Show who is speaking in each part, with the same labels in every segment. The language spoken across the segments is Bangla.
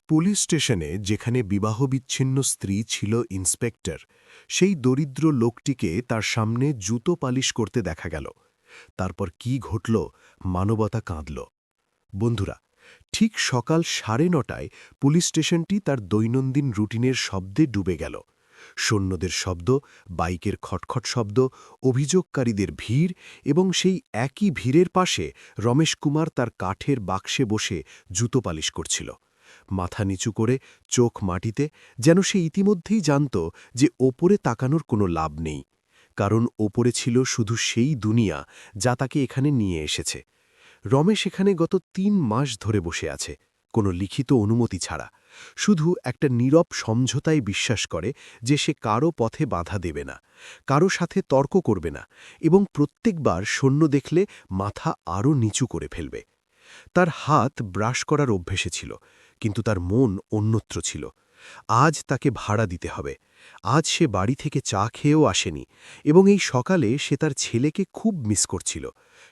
Speaker 1: পুলিশ স্টেশনে যেখানে বিবাহবিচ্ছিন্ন স্ত্রী ছিল ইন্সপেক্টর, সেই দরিদ্র লোকটিকে তার সামনে জুতো পালিশ করতে দেখা গেল। তারপর কি ঘটল, মানবতা কাঁদল। বন্ধুরা, ঠিক সকাল 9:30টায় পুলিশ স্টেশনটি তার দৈনন্দিন রুটিনের শব্দে ডুবে গেল। সৈন্যদের শব্দ, বাইকের খটখট শব্দ, অভিযোগকারীদের ভিড়, এবং সেই একই ভিড়ের পাশে রমেশ কুমার তার কাঠের বাক্সে বসে জুতো পালিশ করছিল, মাথা নিচু করে, চোখ মাটিতে, যেন সে ইতিমধ্যেই জানত যে ওপরে তাকানোর কোনো লাভ নেই, কারণ ওপরে ছিল শুধু সেই দুনিয়া যা তাকে এখানে নিয়ে এসেছে। রমেশ এখানে গত 3 মাস ধরে বসে আছে, কোনো লিখিত অনুমতি ছাড়া, শুধু একটা নীরব সমঝোতায় বিশ্বাস করে যে সে কারো পথে বাধা দেবে না, কারো সাথে তর্ক করবে না, এবং প্রত্যেকবার সৈন্য দেখলে মাথা আরও নিচু করে ফেলবে। তার হাত ব্রাশ করার অভ্যেসে ছিল, কিন্তু তার মন অন্যত্র ছিল। আজ তাকে ভাড়া দিতে হবে। আজ সে বাড়ি থেকে চা খেয়েও আসেনি, এবং এই সকালে সে তার ছেলেকে খুব মিস করছিল,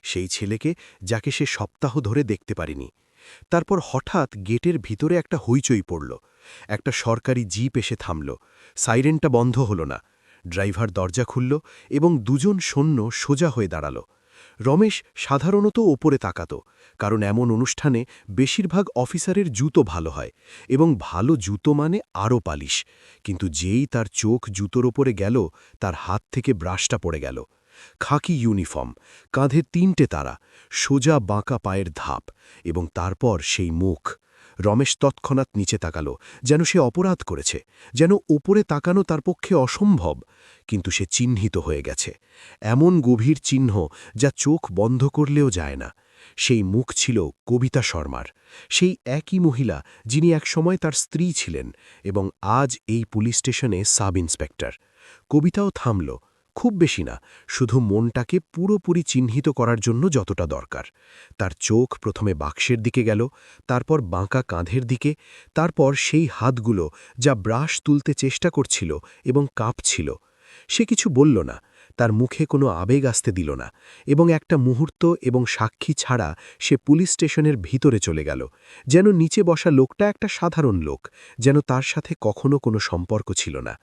Speaker 1: সেই ছেলেকে যাকে সে সপ্তাহ ধরে দেখতে পারেনি। তারপর হঠাৎ গেটের ভিতরে একটা হইচই পড়ল। একটা সরকারি জিপ এসে থামল। সাইরেনটা বন্ধ হল না। ড্রাইভার দরজা খুলল এবং 2জন সৈন্য সোজা হয়ে দাঁড়াল। রমেশ সাধারণত ওপরে তাকাত, কারণ এমন অনুষ্ঠানে বেশিরভাগ অফিসারের জুতো ভালো হয়, এবং ভালো জুতো মানে আরও পালিশ। কিন্তু যেই তার চোখ জুতোর ওপরে গেল, তার হাত থেকে ব্রাশটা পড়ে গেল। খাকি ইউনিফর্ম, কাঁধে 3টে তারা, সোজা বাঁকা পায়ের ধাপ, এবং তারপর সেই মুখ। রমেশ তৎক্ষণাৎ নিচে তাকাল, যেন সে অপরাধ করেছে, যেন ওপরে তাকানো তার পক্ষে অসম্ভব। কিন্তু সে চিহ্নিত হয়ে গেছে, এমন গভীর চিহ্ন যা চোখ বন্ধ করলেও যায় না। সেই মুখ ছিল কবিতা শর্মার, সেই একই মহিলা যিনি একসময় তার স্ত্রী ছিলেন এবং আজ এই পুলিশ স্টেশনে সাব ইন্সপেক্টর। কবিতাও থামল, খুব বেশি না, শুধু মনটাকে পুরোপুরি চিহ্নিত করার জন্য যতটা দরকার। তার চোখ প্রথমে বাক্সের দিকে গেল, তারপর বাঁকা কাঁধের দিকে, তারপর সেই হাতগুলো যা ব্রাশ তুলতে চেষ্টা করছিল এবং কাঁপছিল। সে কিছু বলল না, তার মুখে কোনো আবেগ আসতে দিল না, এবং একটা মুহূর্ত এবং সাক্ষী ছাড়া সে পুলিশ স্টেশনের ভিতরে চলে গেল, যেন নিচে বসা লোকটা একটা সাধারণ লোক, যেন তার সাথে কখনো কোনো সম্পর্ক ছিল না।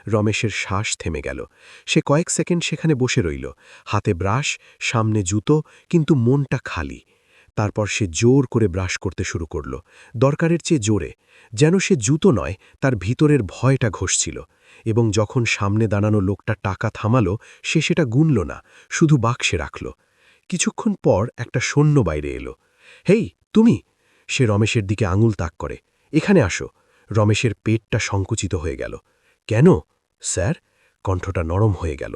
Speaker 1: রমেশের শ্বাস থেমে গেল। সে কয়েক সেকেন্ড সেখানে বসে রইল, হাতে ব্রাশ, সামনে জুতো, কিন্তু মনটা খালি। তারপর সে জোর করে ব্রাশ করতে শুরু করল, দরকারের চেয়ে জোরে, যেন সে জুতো নয়, তার ভিতরের ভয়টা ঘষছিল। এবং যখন সামনে দাঁড়ানো লোকটা টাকা থামালো, সে সেটা গুনল না, শুধু বাক্সে রাখল। কিছুক্ষণ পর একটা সৈন্য বাইরে এলো। হেই, তুমি! সে রমেশের দিকে আঙুল তাক করে। এখানে আসো। রমেশের পেটটা সংকুচিত হয়ে গেল। কেন, স্যার? কণ্ঠটা নরম হয়ে গেল।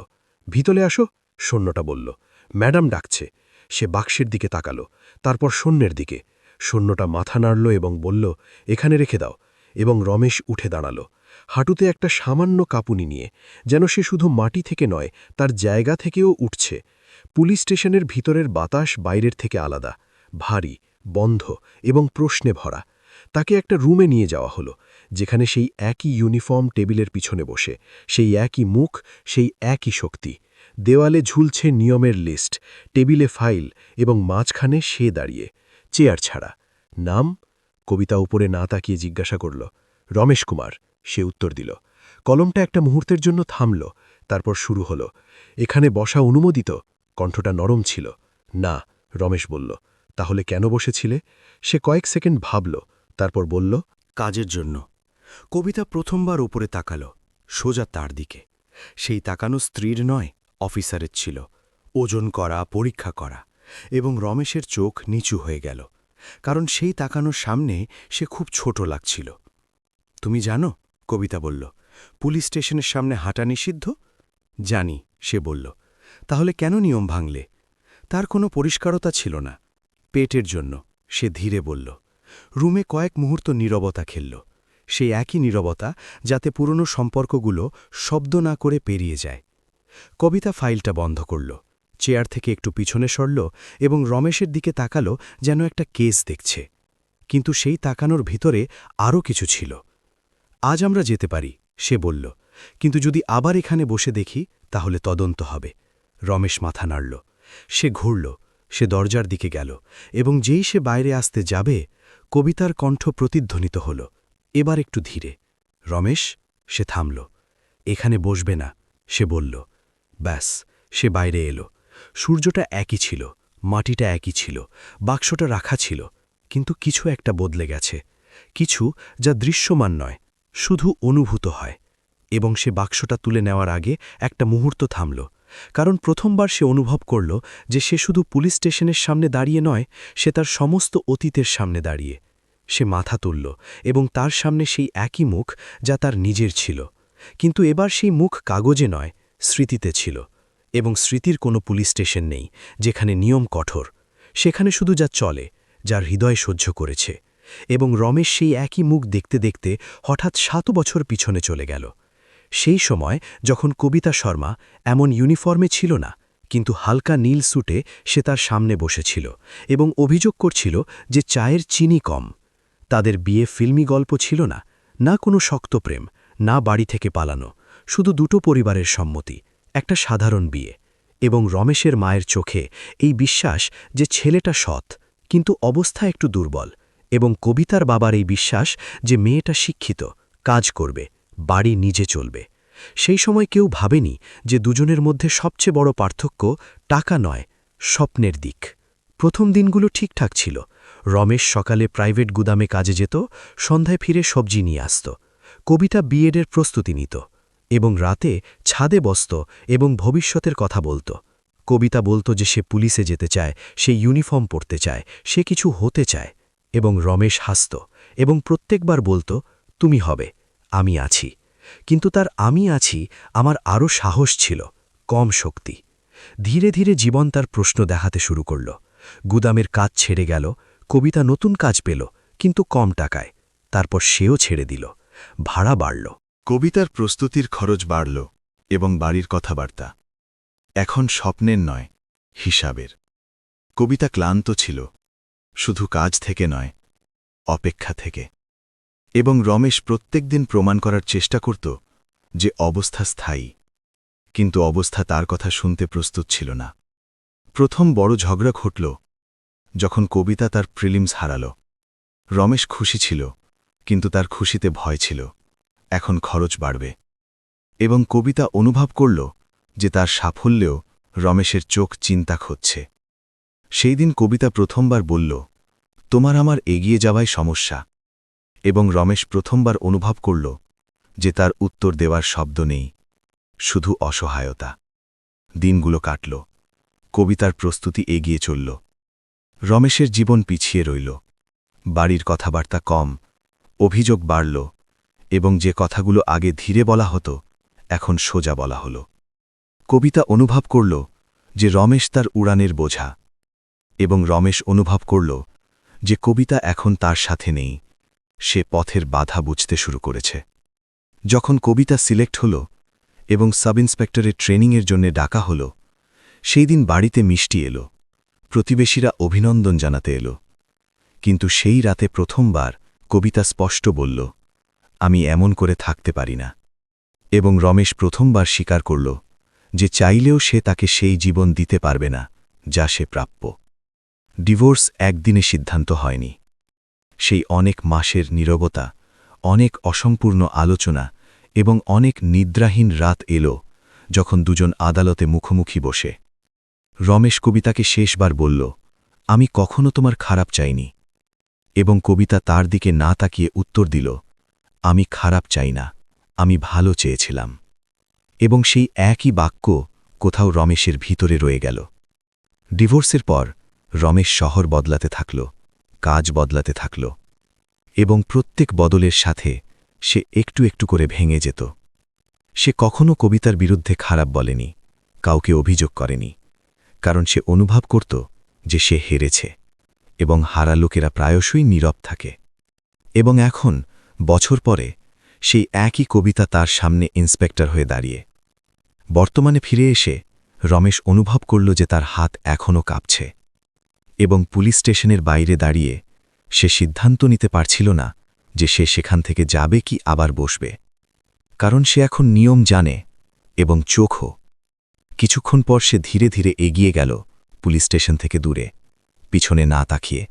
Speaker 1: ভিতরে আসো, সৈন্যটা বলল। ম্যাডাম ডাকছে। সে বাক্সের দিকে তাকালো, তারপর সৈন্যের দিকে। সৈন্যটা মাথা নাড়ল এবং বলল, এখানে রেখে দাও। এবং রমেশ উঠে দাঁড়াল, হাঁটুতে একটা সামান্য কাঁপুনি নিয়ে, যেন সে শুধু মাটি থেকে নয়, তার জায়গা থেকেও উঠছে। পুলিশ স্টেশনের ভিতরের বাতাস বাইরের থেকে আলাদা, ভারী, বন্ধ এবং প্রশ্নে ভরা। তাকে একটা রুমে নিয়ে যাওয়া হলো, যেখানে সেই একই ইউনিফর্ম টেবিলের পিছনে বসে, সেই একই মুখ, সেই একই শক্তি। দেওয়ালে ঝুলছে নিয়মের লিস্ট, টেবিলে ফাইল, এবং মাঝখানে সে দাঁড়িয়ে, চেয়ার ছাড়া। নাম? কবিতা উপরে না তাকিয়ে জিজ্ঞাসা করল। রমেশ কুমার, সে উত্তর দিল। কলমটা একটা মুহূর্তের জন্য থামল, তারপর শুরু হলো। এখানে বসা অনুমোদিত? কণ্ঠটা নরম ছিল। না, রমেশ বলল। তাহলে কেন বসেছিলে? সে কয়েক সেকেন্ড ভাবল, তারপর বলল,
Speaker 2: কাজের জন্য। কবিতা প্রথমবার উপরে তাকাল, সোজা তার দিকে। সেই তাকানো স্ত্রীর নয়, অফিসারের ছিল, ওজন করা, পরীক্ষা করা। এবং রমেশের চোখ নিচু হয়ে গেল, কারণ সেই তাকানোর সামনে সে খুব ছোট লাগছিল। তুমি জানো, কবিতা বলল, পুলিশ স্টেশনের সামনে হাঁটা নিষিদ্ধ? জানি, সে বলল। তাহলে কেন নিয়ম ভাঙলে? তার কোনো পরিষ্কারতা ছিল না। পেটের জন্য, সে ধীরে বলল। রুমে কয়েক মুহূর্ত নীরবতা খেলল, সেই একই নীরবতা যাতে পুরনো সম্পর্কগুলো শব্দ না করে পেরিয়ে যায়। কবিতা ফাইলটা বন্ধ করল, চেয়ার থেকে একটু পিছনে সরল এবং রমেশের দিকে তাকালো, যেন একটা কেস দেখছে। কিন্তু সেই তাকানোর ভিতরে আরও কিছু ছিল। আজ আমরা যেতে পারি, সে বলল, কিন্তু যদি আবার এখানে বসে দেখি তাহলে তদন্ত হবে। রমেশ মাথা নাড়ল। সে ঘুরল, সে দরজার দিকে গেল, এবং যেই সে বাইরে আসতে যাবে, কবিতার কণ্ঠ প্রতিধ্বনিত হল, এবার একটু ধীরে। রমেশ, সে থামল। এখানে বসবে না, সে বলল। ব্যাস, সে বাইরে এলো। সূর্যটা একই ছিল, মাটিটা একই ছিল, বাক্সটা রাখা ছিল, কিন্তু কিছু একটা বদলে গেছে। কিছু যা দৃশ্যমান নয়, শুধু অনুভূত হয়। এবং সে বাক্সটা তুলে নেওয়ার আগে একটা মুহূর্ত থামল, কারণ প্রথমবার সে অনুভব করল যে সে শুধু পুলিশ স্টেশনের সামনে দাঁড়িয়ে নয়, সে তার সমস্ত অতীতের সামনে দাঁড়িয়ে। সে মাথা তুলল এবং তার সামনে সেই একই মুখ যা তার নিজের ছিল, কিন্তু এবার সেই মুখ কাগজে নয়, স্মৃতিতে ছিল। এবং স্মৃতির কোনো পুলিশ স্টেশন নেই যেখানে নিয়ম কঠোর, সেখানে শুধু যা চলে, যার হৃদয় সহ্য করেছে। এবং রমেশ সেই একই মুখ দেখতে দেখতে হঠাৎ 7 বছর পিছনে চলে গেল। সেই সময় যখন কবিতা শর্মা এমন ইউনিফর্মে ছিল না, কিন্তু হালকা নীল স্যুটে সে তার সামনে বসেছিল এবং অভিযোগ করছিল যে চায়ের চিনি কম। তাদের বিয়ে ফিল্মি গল্প ছিল না, না কোনো শক্ত প্রেম, না বাড়ি থেকে পালানো, শুধু দুটো পরিবারের সম্মতি, একটা সাধারণ বিয়ে। এবং রমেশের মায়ের চোখে এই বিশ্বাস যে ছেলেটা সৎ, কিন্তু অবস্থা একটু দুর্বল, এবং কবিতার বাবার এই বিশ্বাস যে মেয়েটা শিক্ষিত, কাজ করবে, বাড়ি নিজে চলবে। সেই সময় কেউ ভাবেনি যে দুজনের মধ্যে সবচেয়ে বড় পার্থক্য টাকা নয়, স্বপ্নের দিক। প্রথম দিনগুলো ঠিকঠাক ছিল। রমেশ সকালে প্রাইভেট গুদামে কাজে যেত, সন্ধ্যায় ফিরে সবজি নিয়ে আসত। কবিতা বিএডের প্রস্তুতি নিত এবং রাতে ছাদে বসত এবং ভবিষ্যতের কথা বলত। কবিতা বলত যে সে পুলিশে যেতে চায়, সে ইউনিফর্ম পরতে চায়, সে কিছু হতে চায়। এবং রমেশ হাসত এবং প্রত্যেকবার বলত, তুমি হবে, আমি আছি। কিন্তু তার আমি আছি আমার আরও সাহস ছিল, কম শক্তি। ধীরে ধীরে জীবন তার প্রশ্ন দেখাতে শুরু করল। গুদামের কাজ ছেড়ে গেল, কবিতা নতুন কাজ পেল, কিন্তু কম টাকায়। তারপর সেও ছেড়ে দিল। ভাড়া বাড়ল।
Speaker 3: কবিতার প্রস্তুতির খরচ বাড়ল এবং বাড়ির কথাবার্তা এখন স্বপ্নের নয়, হিসাবের। কবিতা ক্লান্ত ছিল, শুধু কাজ থেকে নয়, অপেক্ষা থেকে। এবং রমেশ প্রত্যেকদিন প্রমাণ করার চেষ্টা করত যে অবস্থা স্থায়ী, কিন্তু অবস্থা তার কথা শুনতে প্রস্তুত ছিল না। প্রথম বড় ঝগড়া ঘটল যখন কবিতা তার প্রিলিমস হারাল। রমেশ খুশি ছিল, কিন্তু তার খুশিতে ভয় ছিল, এখন খরচ বাড়বে। এবং কবিতা অনুভব করল যে তার সাফল্যেও রমেশের চোখ চিন্তা খুঁজছে। সেই দিন কবিতা প্রথমবার বলল, তোমার আমার এগিয়ে যাওয়াই সমস্যা। এবং রমেশ প্রথমবার অনুভব করল যে তার উত্তর দেওয়ার শব্দ নেই, শুধু অসহায়তা। দিনগুলো কাটল, কবিতার প্রস্তুতি এগিয়ে চলল। রমেশের জীবন পিছিয়ে রইল, বাড়ির কথাবার্তা কম, অভিযোগ বাড়ল, এবং যে কথাগুলো আগে ধীরে বলা হতো এখন সোজা বলা হলো। কবিতা অনুভব করল যে রমেশ তার উড়ানের বোঝা, এবং রমেশ অনুভব করল যে কবিতা এখন তার সাথে নেই, সে পথের বাধা বুঝতে শুরু করেছে। যখন কবিতা সিলেক্ট হল এবং সাব ইন্সপেক্টরের ট্রেনিংয়ের জন্য ডাকা হল, সেই দিন বাড়িতে মিষ্টি এলো, প্রতিবেশীরা অভিনন্দন জানাতে এলো। কিন্তু সেই রাতে প্রথমবার কবিতা স্পষ্ট বলল, আমি এমন করে থাকতে পারি না। এবং রমেশ প্রথমবার স্বীকার করল যে চাইলেও সে তাকে সেই জীবন দিতে পারবে না যা সে প্রাপ্য। ডিভোর্স একদিনে সিদ্ধান্ত হয়নি। সেই অনেক মাসের নীরবতা, অনেক অসম্পূর্ণ আলোচনা এবং অনেক নিদ্রাহীন রাত এলো যখন দুজন আদালতে মুখোমুখি বসে। রমেশ কবিতাকে শেষবার বলল, আমি কখনো তোমার খারাপ চাইনি। এবং কবিতা তার দিকে না তাকিয়ে উত্তর দিল, আমি খারাপ চাই না, আমি ভালো চেয়েছিলাম। এবং সেই একই বাক্য কোথাও রমেশের ভিতরে রয়ে গেল। ডিভোর্সের পর রমেশ শহর বদলাতে থাকল, কাজ বদলাতে থাকল, এবং প্রত্যেক বদলের সাথে সে একটু একটু করে ভেঙে যেত। সে কখনো কবিতার বিরুদ্ধে খারাপ বলেনি, কাউকে অভিযোগ করেনি, কারণ সে অনুভব করত যে সে হেরেছে, এবং হারা লোকেরা প্রায়শই নীরব থাকে। এবং এখন বছর পরে সেই একই কবিতা তার সামনে ইন্সপেক্টর হয়ে দাঁড়িয়ে। বর্তমানে ফিরে এসে রমেশ অনুভব করল যে তার হাত এখনও কাঁপছে। এবং পুলিশ স্টেশনের বাইরে দাঁড়িয়ে সে সিদ্ধান্ত নিতে পারছিল না যে সে সেখান থেকে যাবে কি আবার বসবে, কারণ সে এখন নিয়ম জানে এবং চোখও। কিছুক্ষণ পর সে ধীরে ধীরে এগিয়ে গেল পুলিশ স্টেশন থেকে দূরে, পিছনে না তাকিয়ে,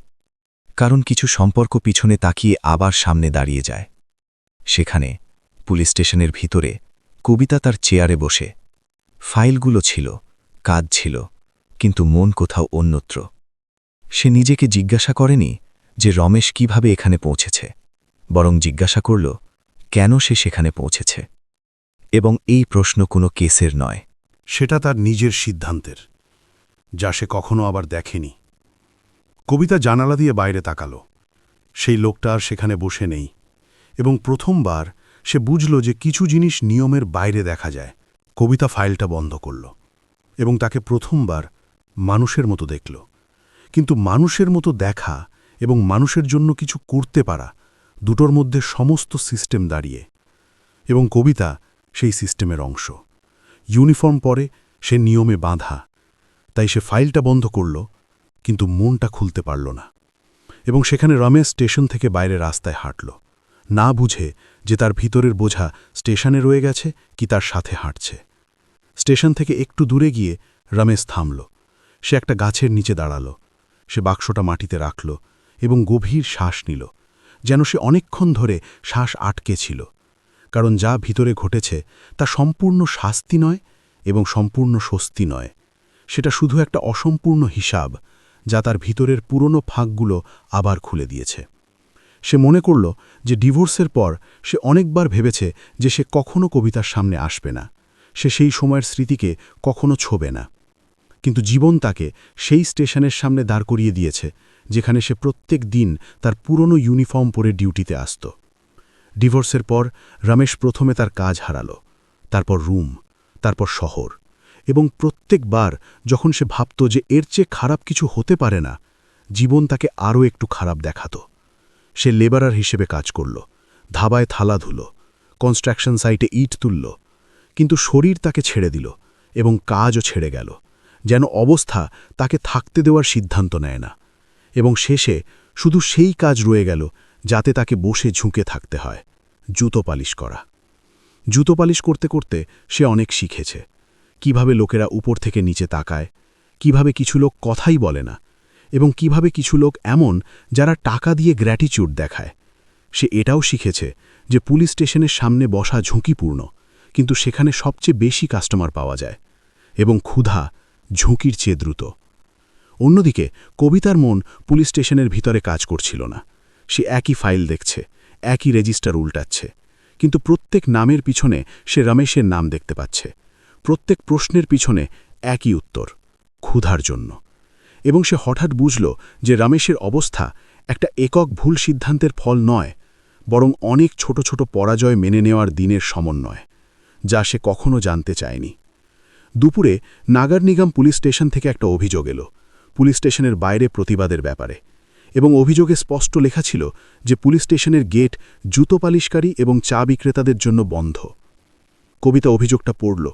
Speaker 3: কারণ কিছু সম্পর্ক পিছনে তাকিয়ে আবার সামনে দাঁড়িয়ে যায়। সেখানে পুলিশ স্টেশনের ভিতরে কবিতা তার চেয়ারে বসে। ফাইলগুলো ছিল, কাজ ছিল, কিন্তু মন কোথাও অন্যত্র। সে নিজেকে জিজ্ঞাসা করেনি যে রমেশ কিভাবে এখানে পৌঁছেছে, বরং জিজ্ঞাসা করল কেন সে সেখানে পৌঁছেছে। এবং এই প্রশ্ন কোনো কেসের নয়।
Speaker 4: সেটা তার নিজের সিদ্ধান্তের, যা সে কখনো আবার দেখেনি। কবিতা জানালা দিয়ে বাইরে তাকালো। সেই লোকটা আর সেখানে বসে নেই, এবং প্রথমবার সে বুঝল যে কিছু জিনিস নিয়মের বাইরে দেখা যায়। কবিতা ফাইলটা বন্ধ করল এবং তাকে প্রথমবার মানুষের মতো দেখল। কিন্তু মানুষের মতো দেখা এবং মানুষের জন্য কিছু করতে পারা, দুটোর মধ্যে সমস্ত সিস্টেম দাঁড়িয়ে, এবং কবিতা সেই সিস্টেমের অংশ। ইউনিফর্ম পরে সে নিয়মে বাঁধা, তাই সে ফাইলটা বন্ধ করল, কিন্তু মনটা খুলতে পারল না। এবং সেখানে রমেশ স্টেশন থেকে বাইরে রাস্তায় হাঁটল, না বুঝে যে তার ভিতরের বোঝা স্টেশনে রয়ে গেছে কি তার সাথে হাঁটছে। স্টেশন থেকে একটু দূরে গিয়ে রমেশ থামল। সে একটা গাছের নিচে দাঁড়াল। সে বাক্সটা মাটিতে রাখল এবং গভীর শ্বাস নিল, যেন সে অনেকক্ষণ ধরে শ্বাস আটকে ছিল। কারণ যা ভিতরে ঘটেছে তা সম্পূর্ণ শাস্তি নয় এবং সম্পূর্ণ স্বস্তি নয়। সেটা শুধু একটা অসম্পূর্ণ হিসাব, যা তার ভিতরের পুরনো ফাঁকগুলো আবার খুলে দিয়েছে। সে মনে করল যে ডিভোর্সের পর সে অনেকবার ভেবেছে যে সে কখনো কবিতার সামনে আসবে না, সে সেই সময়ের স্মৃতিকে কখনো ছোবে না। কিন্তু জীবন তাকে সেই স্টেশনের সামনে দাঁড় করিয়ে দিয়েছে, যেখানে সে প্রত্যেক দিন তার পুরনো ইউনিফর্ম পরে ডিউটিতে আসত। ডিভোর্সের পর রমেশ প্রথমে তার কাজ হারাল, তারপর রুম, তারপর শহর, এবং প্রত্যেকবার যখন সে ভাবত যে এর চেয়ে খারাপ কিছু হতে পারে না, জীবন তাকে আরও একটু খারাপ দেখাত। সে লেবারার হিসেবে কাজ করল, ধাবায় থালা ধুলো, কনস্ট্রাকশন সাইটে ইট তুলল, কিন্তু শরীর তাকে ছেড়ে দিল এবং কাজও ছেড়ে গেল, যেন অবস্থা তাকে থাকতে দেওয়ার সিদ্ধান্ত নেয় না। এবং শেষে শুধু সেই কাজ রয়ে গেল যাতে তাকে বসে ঝুঁকে থাকতে হয়, জুতো পালিশ করা। জুতো পালিশ করতে করতে সে অনেক শিখেছে, কিভাবে লোকেরা উপর থেকে নিচে তাকায়, কিভাবে কিছু লোক কথাই বলে না, এবং কিভাবে কিছু লোক এমন যারা টাকা দিয়ে গ্র্যাটিচিউড দেখায়। সে এটাও শিখেছে যে পুলিশ স্টেশনের সামনে বসা ঝুঁকিপূর্ণ, কিন্তু সেখানে সবচেয়ে বেশি কাস্টমার পাওয়া যায়, এবং ক্ষুধা ঝুঁকির চেয়ে দ্রুত। অন্যদিকে কবিতার মন পুলিশ স্টেশনের ভিতরে কাজ করছিল না। সে একই ফাইল দেখছে, একই রেজিস্টার উল্টাচ্ছে, কিন্তু প্রত্যেক নামের পিছনে সে রমেশের নাম দেখতে পাচ্ছে। প্রত্যেক প্রশ্নের পিছনে একই উত্তর, ক্ষুধার জন্য। এবং সে হঠাৎ বুঝল যে রমেশের অবস্থা একটা একক ভুল সিদ্ধান্তের ফল নয়, বরং অনেক ছোট ছোট পরাজয় মেনে নেওয়ার দিনের সমন্বয়, যা সে কখনো জানতে চায়নি। দুপুরে নাগর নিগম পুলিশ স্টেশন থেকে একটা অভিযোগ এলো, পুলিশ স্টেশনের বাইরে প্রতিবাদের ব্যাপারে, এবং অভিযোগে স্পষ্ট লেখা ছিল যে পুলিশ স্টেশনের গেট জুতো পালিশকারী এবং চা বিক্রেতাদের জন্য বন্ধ। কবিতা অভিযোগটা পড়ল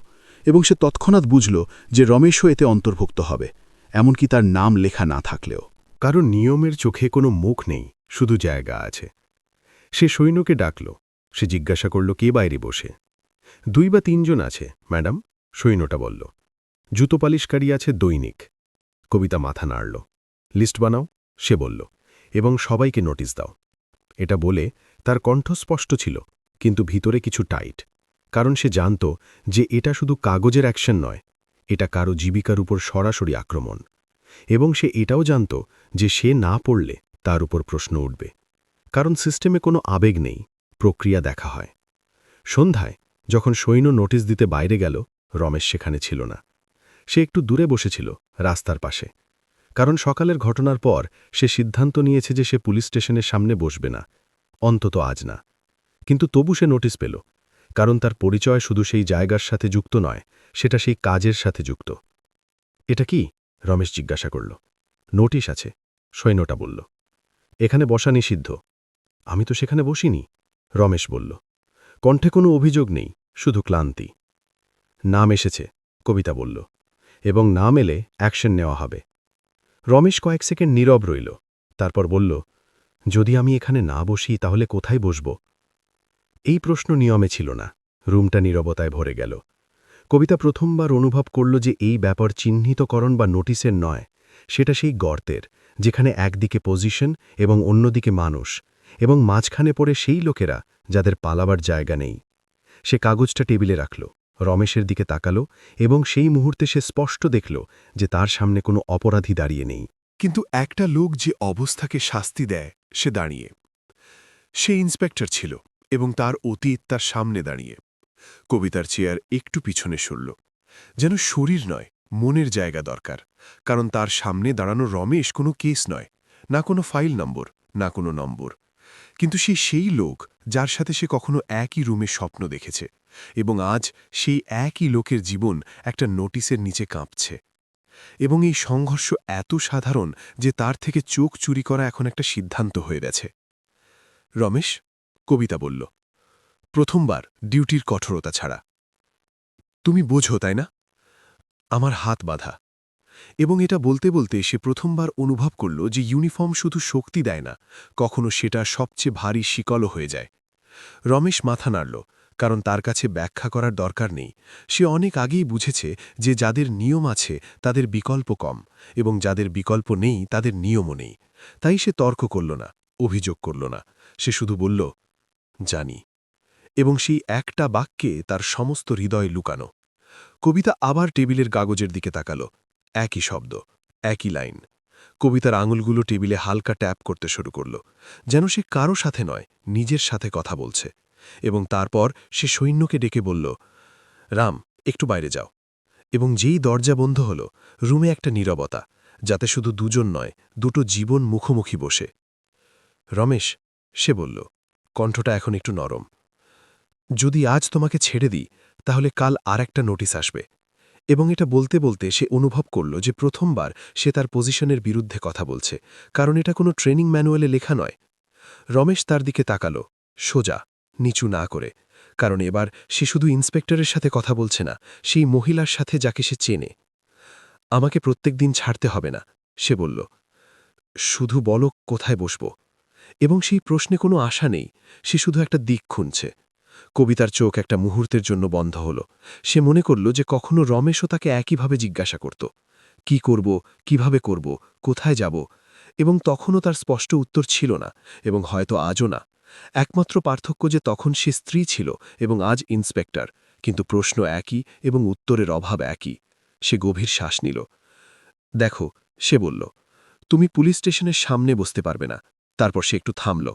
Speaker 4: এবং সে তৎক্ষণাৎ বুঝল যে রমেশও এতে অন্তর্ভুক্ত হবে, এমনকি তার নাম লেখা না থাকলেও।
Speaker 1: কারণ নিয়মের চোখে কোনো মুখ নেই, শুধু জায়গা আছে। সে সৈন্যকে ডাকল। সে জিজ্ঞাসা করল কে বাইরে বসে। 2 বা 3 জন আছে, ম্যাডাম, সৈন্যটা বলল। জুতো পালিশকারী আছে দৈনিক। কবিতা মাথা নাড়ল। লিস্ট বানাও, সে বলল, এবং সবাইকে নোটিশ দাও। এটা বলে তার কণ্ঠ স্পষ্ট ছিল, কিন্তু ভিতরে কিছু টাইট, কারণ সে জানত যে এটা শুধু কাগজের অ্যাকশন নয়, এটা কারো জীবিকার উপর সরাসরি আক্রমণ। এবং সে এটাও জানত যে সে না পড়লে তার উপর প্রশ্ন উঠবে, কারণ সিস্টেমে কোনো আবেগ নেই, প্রক্রিয়া দেখা হয়। সন্ধ্যায় যখন সৈন্য নোটিশ দিতে বাইরে গেল, রমেশ সেখানে ছিল না। সে একটু দূরে বসেছিল, রাস্তার পাশে, কারণ সকালের ঘটনার পর সে সিদ্ধান্ত নিয়েছে যে সে পুলিশ স্টেশনের সামনে বসবে না, অন্তত আজ না। কিন্তু তবু সে নোটিশ পেল, কারণ তার পরিচয় শুধু সেই জায়গার সাথে যুক্ত নয়, সেটা সেই কাজের সাথে যুক্ত। এটা কি? রমেশ জিজ্ঞাসা করল। নোটিশ আছে, সৈন্যটা বলল। এখানে বসা নিষিদ্ধ। আমি তো সেখানে বসিনি, রমেশ বলল। কণ্ঠে কোনো অভিযোগ নেই, শুধু ক্লান্তি। নাম এসেছে, কবিতা বলল, এবং নাম এলে অ্যাকশন নেওয়া হবে। রমেশ কয়েক সেকেন্ড নীরব রইল, তারপর বলল, যদি আমি এখানে না বসি তাহলে কোথায় বসব? এই প্রশ্ন নিয়মে ছিল না, রুমটা নীরবতায় ভরে গেল। কবিতা প্রথমবার অনুভব করল যে এই ব্যাপার চিহ্নিতকরণ বা নোটিসের নয়, সেটা সেই গর্তের, যেখানে একদিকে পজিশন এবং অন্যদিকে মানুষ, এবং মাঝখানে পড়ে সেই লোকেরা যাদের পালাবার জায়গা নেই। সে কাগজটা টেবিলে রাখল, রমেশের দিকে তাকালো এবং সেই মুহূর্তে সে স্পষ্ট দেখল যে তার সামনে কোনো অপরাধী দাঁড়িয়ে নেই।
Speaker 5: কিন্তু একটা লোক যে অবস্থাকে শাস্তি দেয় সে দাঁড়িয়ে। সে ইন্সপেক্টর ছিল এবং তার অতীত তার সামনে দাঁড়িয়ে। কবিতার চেয়ার একটু পিছনে সরল, যেন শরীর নয় মনের জায়গা দরকার, কারণ তার সামনে দাঁড়ানো রমেশ কোনো কেস নয়, না কোনো ফাইল নম্বর, না কোনো নম্বর। কিন্তু সেই লোক যার সাথে সে কখনো একই রুমে স্বপ্ন দেখেছে, এবং আজ সেই একই লোকের জীবন একটা নোটিসের নিচে কাঁপছে। এবং এই সংঘর্ষ এত সাধারণ যে তার থেকে চোখ চুরি করা এখন একটা সিদ্ধান্ত হয়ে গেছে। রমেশ, কবিতা বলল, প্রথমবার ডিউটির কঠোরতা ছাড়া। তুমি বোঝো, তাই না? আমার হাত বাঁধা। এবং এটা বলতে বলতে সে প্রথমবার অনুভব করল যে ইউনিফর্ম শুধু শক্তি দেয় না, কখনো সেটা সবচেয়ে ভারী শিকলও হয়ে যায়। রমেশ মাথা নাড়ল, কারণ তার কাছে ব্যাখ্যা করার দরকার নেই। সে অনেক আগেই বুঝেছে যে যাদের নিয়ম আছে তাদের বিকল্প কম, এবং যাদের বিকল্প নেই তাদের নিয়মও নেই। তাই সে তর্ক করল না, অভিযোগ করল না। সে শুধু বলল, জানি। এবং সেই একটা বাক্যে তার সমস্ত হৃদয় লুকানো। কবিতা আবার টেবিলের কাগজের দিকে তাকালো। একই শব্দ, একই লাইন। কবিতার আঙুলগুলো টেবিলে হালকা ট্যাপ করতে শুরু করল, যেন সে কারো সাথে নয়, নিজের সাথে কথা বলছে। এবং তারপর সে সৈন্যকে ডেকে বলল, রাম, একটু বাইরে যাও। এবং যেই দরজা বন্ধ হল, রুমে একটা নীরবতা, যাতে শুধু দুজন নয়, দুটো জীবন মুখোমুখি বসে। রমেশ, সে বলল, কণ্ঠটা এখন একটু নরম, যদি আজ তোমাকে ছেড়ে দিই তাহলে কাল আর একটা নোটিশ আসবে। এবং এটা বলতে বলতে সে অনুভব করল যে প্রথমবার সে তার পজিশনের বিরুদ্ধে কথা বলছে, কারণ এটা কোনো ট্রেনিং ম্যানুয়ালে লেখা নয়। রমেশ তার দিকে তাকালো, সোজা, নিচু না করে, কারণ এবার সে শুধু ইন্সপেক্টরের সাথে কথা বলছে না, সেই মহিলার সাথে যাকে সে চেনে। আমাকে প্রত্যেক দিন ছাড়তে হবে না, সে বলল, শুধু বলো কোথায় বসব। এবং সেই প্রশ্নে কোনো আশা নেই, সে শুধু একটা দিক খুঁজছে। কবিতার চোখ একটা মুহূর্তের জন্য বন্ধ হল। সে মনে করল যে কখনো রমেশও তাকে একইভাবে জিজ্ঞাসা করত, কি করব, কিভাবে করব, কোথায় যাব। এবং তখনও তার স্পষ্ট উত্তর ছিল না, এবং হয়তো আজও না। একমাত্র পার্থক্য যে তখন সে স্ত্রী ছিল এবং আজ ইন্সপেক্টর, কিন্তু প্রশ্ন একই এবং উত্তরের অভাব একই। সে গভীর শ্বাস নিল। দেখো, সে বলল, তুমি পুলিশ স্টেশনের সামনে বসতে পারবে না। তারপর সে একটু থামল।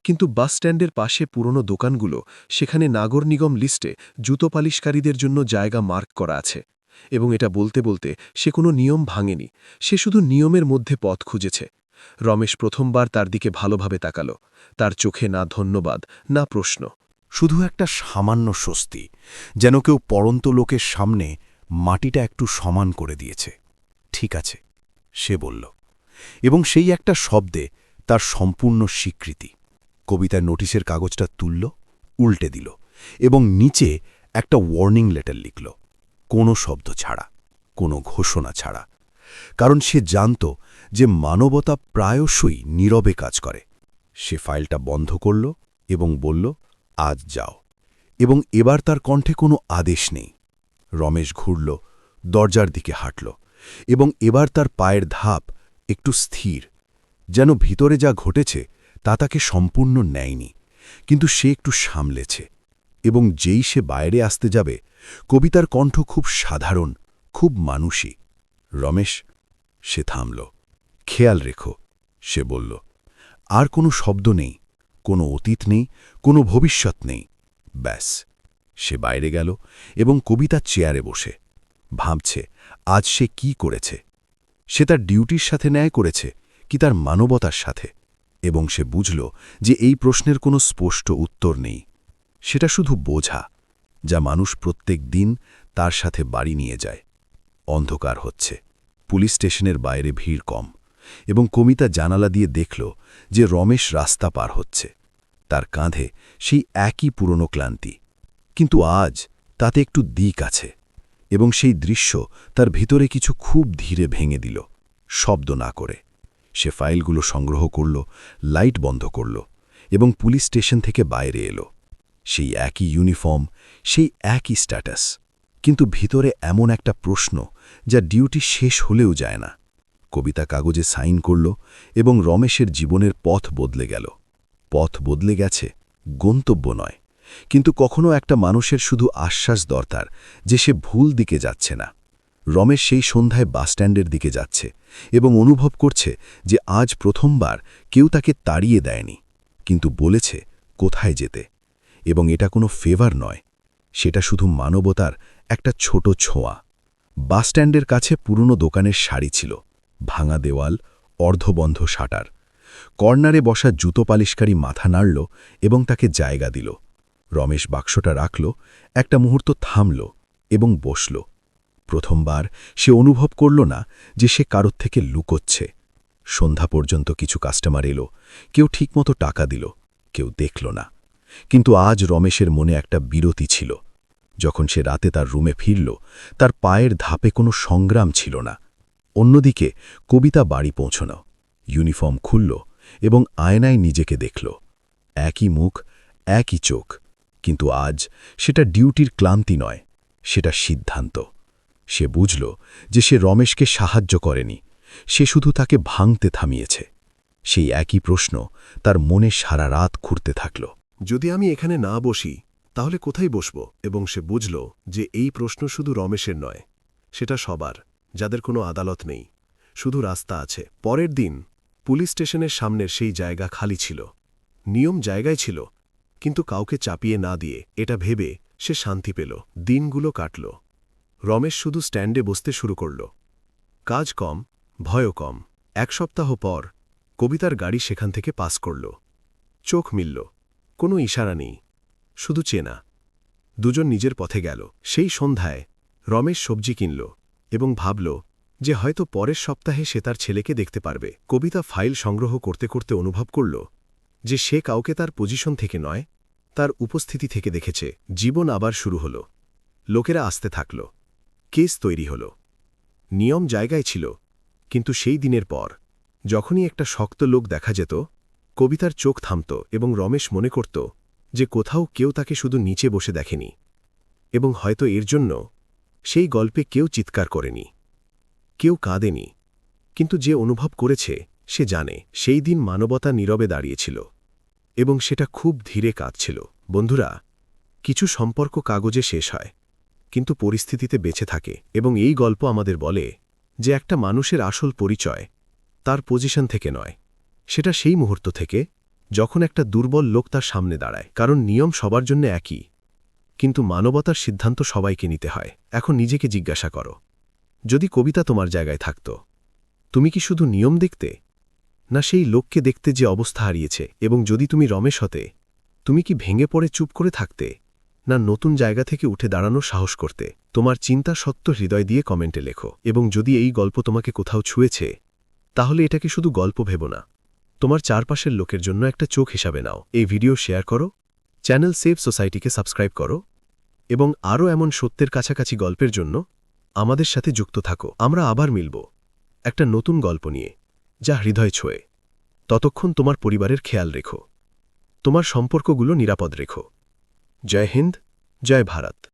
Speaker 5: কিন্তু বাস স্ট্যান্ডের পাশে পুরনো দোকানগুলো, সেখানে নাগর নিগম লিস্টে জুতো পালিশকারীদের জন্য জায়গা মার্ক করা আছে। এবং এটা বলতে বলতে সে কোনো নিয়ম ভাঙেনি, সে শুধু নিয়মের মধ্যে পথ খুঁজেছে। রমেশ প্রথমবার তার দিকে ভালোভাবে তাকালো, তার চোখে না ধন্যবাদ, না প্রশ্ন,
Speaker 2: শুধু একটা সামান্য স্বস্তি, যেন কেউ পড়ন্ত লোকের সামনে মাটিটা একটু সমান করে দিয়েছে। ঠিক আছে, সে বলল, এবং সেই একটা শব্দে তার সম্পূর্ণ স্বীকৃতি। কবিতার নোটিশের কাগজটা তুলল, উল্টে দিল, এবং নিচে একটা ওয়ার্নিং লেটার লিখল, কোনো শব্দ ছাড়া, কোনো ঘোষণা ছাড়া। কারণ সে জানত যে মানবতা প্রায়শই নীরবে কাজ করে। সে ফাইলটা বন্ধ করল এবং বলল, আজ যাও। এবং এবার তার কণ্ঠে কোনো আদেশ নেই। রমেশ ঘুরল, দরজার দিকে হাঁটল, এবং এবার তার পায়ের ধাপ একটু স্থির, যেন ভিতরে যা ঘটেছে তা তাকে সম্পূর্ণ নেয়নি, কিন্তু সে একটু সামলেছে। এবং যেই সে বাইরে আসতে যাবে, কবিতার কণ্ঠ খুব সাধারণ, খুব মানুষী। রমেশ, সে থামল। খেয়াল রেখো, সে বলল। আর কোনো শব্দ নেই, কোনো অতীত নেই, কোনো ভবিষ্যৎ নেই। ব্যাস। সে বাইরে গেল এবং কবিতা চেয়ারে বসে ভাবছে আজ সে কি করেছে। সে তার ডিউটির সাথে ন্যায় করেছে কি তার মানবতার সাথে? এবং সে বুঝল যে এই প্রশ্নের কোনো স্পষ্ট উত্তর নেই। সেটা শুধু বোঝা, যা মানুষ প্রত্যেক দিন তার সাথে বাড়ি নিয়ে যায়। অন্ধকার হচ্ছে, পুলিশ স্টেশনের বাইরে ভিড় কম, এবং কবিতা জানালা দিয়ে দেখল যে রমেশ রাস্তা পার হচ্ছে। তার কাঁধে সেই একই পুরনো ক্লান্তি, কিন্তু আজ তাতে একটু দিক আছে। এবং সেই দৃশ্য তার ভিতরে কিছু খুব ধীরে ভেঙে দিল, শব্দ না করে। সে ফাইলগুলো সংগ্রহ করল, লাইট বন্ধ করল, এবং পুলিশ স্টেশন থেকে বাইরে এলো। সেই একই ইউনিফর্ম, সেই একই স্ট্যাটাস, কিন্তু ভিতরে এমন একটা প্রশ্ন যা ডিউটি শেষ হলেও যায় না। কবিতা কাগজে সাইন করল এবং রমেশের জীবনের পথ বদলে গেল।
Speaker 1: পথ বদলে গেছে, গন্তব্য নয়। কিন্তু কখনো একটা মানুষের শুধু আশ্বাস দরকার যে সে ভুল দিকে যাচ্ছে না। রমেশ সেই সন্ধ্যায় বাসস্ট্যান্ডের দিকে যাচ্ছে এবং অনুভব করছে যে আজ প্রথমবার কেউ তাকে তাড়িয়ে দেয়নি, কিন্তু বলেছে কোথায় যেতে। এবং এটা কোনো ফেভার নয়, সেটা শুধু মানবতার একটা ছোট ছোঁয়া। বাসস্ট্যান্ডের কাছে পুরনো দোকানের সারি ছিল, ভাঙা দেওয়াল, অর্ধবন্ধ শাটার। কর্নারে বসা জুতো পালিশকারী মাথা নাড়ল এবং তাকে জায়গা দিল। রমেশ বাক্সটা রাখল, একটা মুহূর্ত থামল এবং বসল। প্রথমবার সে অনুভব করল না যে সে কারোর থেকে লুকোচ্ছে। সন্ধ্যা পর্যন্ত কিছু কাস্টমার এলো, কেউ ঠিকমতো টাকা দিল, কেউ দেখল না। কিন্তু আজ রমেশের মনে একটা বিরতি ছিল। যখন সে রাতে তার রুমে ফিরল, তার পায়ের ধাপে কোনো সংগ্রাম ছিল না। অন্যদিকে কবিতা বাড়ি পৌঁছল, ইউনিফর্ম খুলল এবং আয়নায় নিজেকে দেখল। একই মুখ, একই চোখ, কিন্তু আজ সেটা ডিউটির ক্লান্তি নয়, সেটা সিদ্ধান্ত। সে বুঝল যে সে রমেশকে সাহায্য করেনি, সে শুধু তাকে ভাঙতে থামিয়েছে। সেই একই প্রশ্ন তার মনে সারা রাত ঘুরতে থাকল।
Speaker 5: যদি আমি এখানে না বসি তাহলে কোথায় বসব? এবং সে বুঝল যে এই প্রশ্ন শুধু রমেশের নয়, সেটা সবার, যাদের কোনো আদালত নেই, শুধু রাস্তা আছে। পরের দিন পুলিশ স্টেশনের সামনের সেই জায়গা খালি ছিল। নিয়ম জায়গায় ছিল, কিন্তু কাউকে চাপিয়ে না দিয়ে এটা ভেবে সে শান্তি পেল। দিনগুলো কাটল। রমেশ শুধু স্ট্যান্ডে বসতে শুরু করল। কাজ কম, ভয়ও কম। 1 সপ্তাহ পর কবিতার গাড়ি সেখান থেকে পাস করল। চোখ মিলল, কোনো ইশারা নেই, শুধু চেনা। দুজন নিজের পথে গেল। সেই সন্ধ্যায় রমেশ সবজি কিনল এবং ভাবল যে হয়তো পরের সপ্তাহে সে তার ছেলেকে দেখতে পারবে। কবিতা ফাইল সংগ্রহ করতে করতে অনুভব করল যে সে কাউকে তার পজিশন থেকে নয়, তার উপস্থিতি থেকে দেখেছে। জীবন আবার শুরু হল। লোকেরা আসতে থাকল, কেস তৈরি হল। নিয়ম জায়গায় ছিল, কিন্তু সেই দিনের পর যখনই একটা শক্ত লোক দেখা যেত, কবিতার চোখ থামত এবং রমেশ মনে করত যে কোথাও কেউ তাকে শুধু নিচে বসে দেখেনি। এবং হয়তো এর জন্য সেই গল্পে কেউ চিৎকার করেনি, কেউ কাঁদেনি, কিন্তু যে অনুভব করেছে সে জানে সেই দিন মানবতা নীরবে দাঁড়িয়েছিল এবং সেটা খুব ধীরে কাঁদছিল। বন্ধুরা, কিছু সম্পর্ক কাগজে শেষ হয়, কিন্তু পরিস্থিতিতে বেঁচে থাকে। এবং এই গল্প আমাদের বলে যে একটা মানুষের আসল পরিচয় তার পজিশন থেকে নয়, সেটা সেই মুহূর্ত থেকে যখন একটা দুর্বল লোক তার সামনে দাঁড়ায়। কারণ নিয়ম সবার জন্য একই, কিন্তু মানবতার সিদ্ধান্ত সবাইকে নিতে হয়। এখন নিজেকে জিজ্ঞাসা করো, যদি কবিতা তোমার জায়গায় থাকত, তুমি কি শুধু নিয়ম দেখতে, না সেই লোককে দেখতে যে অবস্থা হারিয়েছে? এবং যদি তুমি রমেশ হতে, তুমি কি ভেঙে পড়ে চুপ করে থাকতে, না নতুন জায়গা থেকে উঠে দাঁড়ানোর সাহস করতে? তোমার চিন্তা সত্য হৃদয় দিয়ে কমেন্টে লেখো। এবং যদি এই গল্প তোমাকে কোথাও ছুঁয়েছে, তাহলে এটাকে শুধু গল্প ভেবো না, তোমার চারপাশের লোকের জন্য একটা চোখ হিসাবে নাও। এই ভিডিও শেয়ার করো, চ্যানেল সেভ সোসাইটিকে সাবস্ক্রাইব করো এবং আরও এমন সত্যের কাছাকাছি গল্পের জন্য আমাদের সাথে যুক্ত থাকো। আমরা আবার মিলব একটা নতুন গল্প নিয়ে, যা হৃদয় ছোঁয়ে। ততক্ষণ তোমার পরিবারের খেয়াল রেখো, তোমার সম্পর্কগুলো নিরাপদ রেখো। জয় হিন্দ, জয় ভারত।